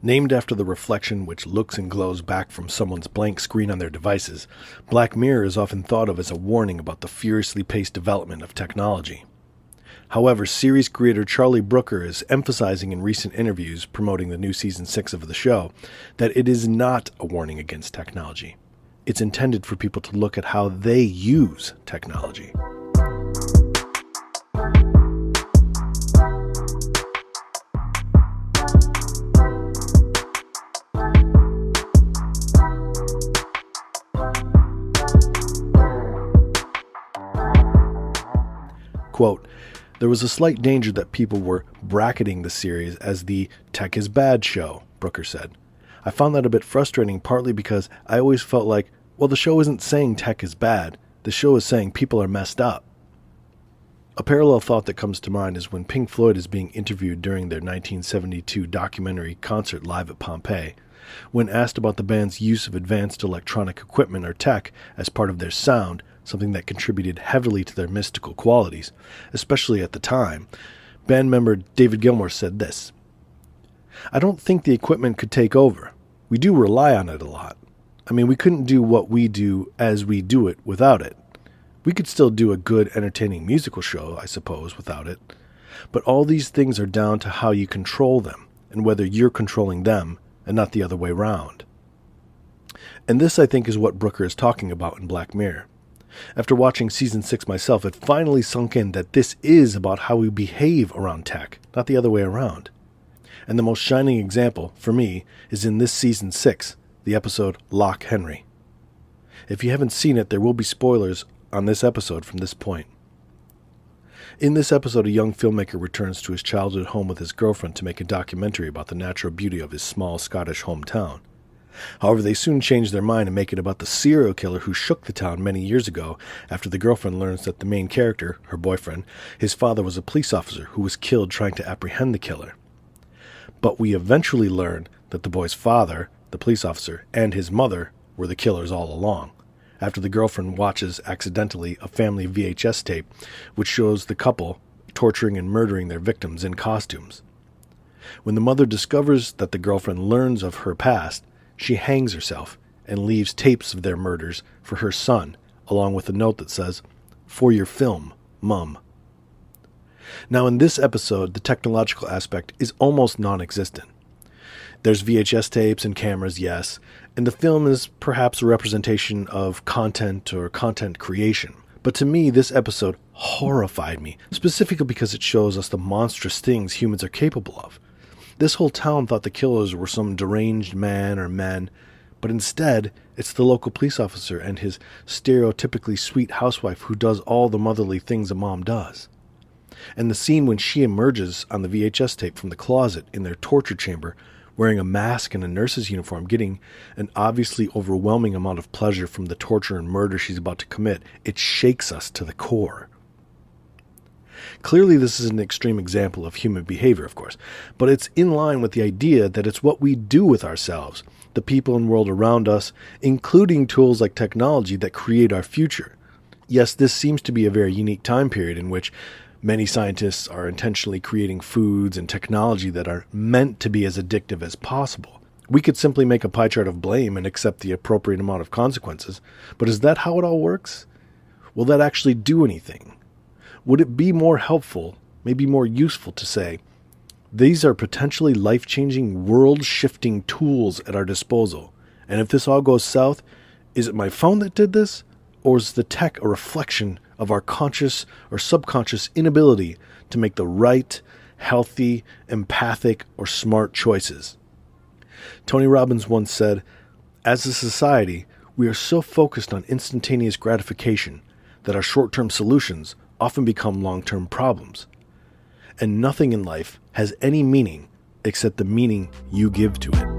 Named after the reflection which looks and glows back from someone's blank screen on their devices, Black Mirror is often thought of as a warning about the furiously paced development of technology. However, series creator Charlie Brooker is emphasizing in recent interviews promoting the new Season 6 of the show that it is not a warning against technology. It's intended for people to look at how they use technology. Quote, "There was a slight danger that people were bracketing the series as the tech is bad show," Brooker said. "I found that a bit frustrating, partly because I always felt like, well, the show isn't saying tech is bad. The show is saying people are messed up." A parallel thought that comes to mind is when Pink Floyd is being interviewed during their 1972 documentary concert live at Pompeii. When asked about the band's use of advanced electronic equipment or tech as part of their sound, something that contributed heavily to their mystical qualities, especially at the time, band member David Gilmour said this: "I don't think the equipment could take over. We do rely on it a lot. I mean, we couldn't do what we do as we do it without it. We could still do a good, entertaining musical show, I suppose, without it. But all these things are down to how you control them, and whether you're controlling them, and not the other way round." And this, I think, is what Brooker is talking about in Black Mirror. After watching Season 6 myself, it finally sunk in that this is about how we behave around tech, not the other way around. And the most shining example, for me, is in this Season 6, the episode Loch Henry. If you haven't seen it, there will be spoilers on this episode from this point. In this episode, a young filmmaker returns to his childhood home with his girlfriend to make a documentary about the natural beauty of his small Scottish hometown. However, they soon change their mind and make it about the serial killer who shook the town many years ago after the girlfriend learns that the main character, her boyfriend, his father was a police officer who was killed trying to apprehend the killer. But we eventually learn that the boy's father, the police officer, and his mother were the killers all along, after the girlfriend watches accidentally a family VHS tape which shows the couple torturing and murdering their victims in costumes. When the mother discovers that the girlfriend learns of her past, she hangs herself and leaves tapes of their murders for her son, along with a note that says, "For your film, Mum." Now in this episode, the technological aspect is almost non-existent. There's VHS tapes and cameras, yes, and the film is perhaps a representation of content or content creation. But to me, this episode horrified me, specifically because it shows us the monstrous things humans are capable of. This whole town thought the killers were some deranged man or men, but instead, it's the local police officer and his stereotypically sweet housewife who does all the motherly things a mom does. And the scene when she emerges on the VHS tape from the closet in their torture chamber, wearing a mask and a nurse's uniform, getting an obviously overwhelming amount of pleasure from the torture and murder she's about to commit, it shakes us to the core. Clearly, this is an extreme example of human behavior, of course, but it's in line with the idea that it's what we do with ourselves, the people and world around us, including tools like technology that create our future. Yes, this seems to be a very unique time period in which many scientists are intentionally creating foods and technology that are meant to be as addictive as possible. We could simply make a pie chart of blame and accept the appropriate amount of consequences, but is that how it all works? Will that actually do anything? Would it be more helpful, maybe more useful to say, these are potentially life-changing, world-shifting tools at our disposal, and if this all goes south, is it my phone that did this, or is the tech a reflection of our conscious or subconscious inability to make the right, healthy, empathic, or smart choices? Tony Robbins once said, "As a society, we are so focused on instantaneous gratification that our short-term solutions often become long-term problems. And nothing in life has any meaning except the meaning you give to it."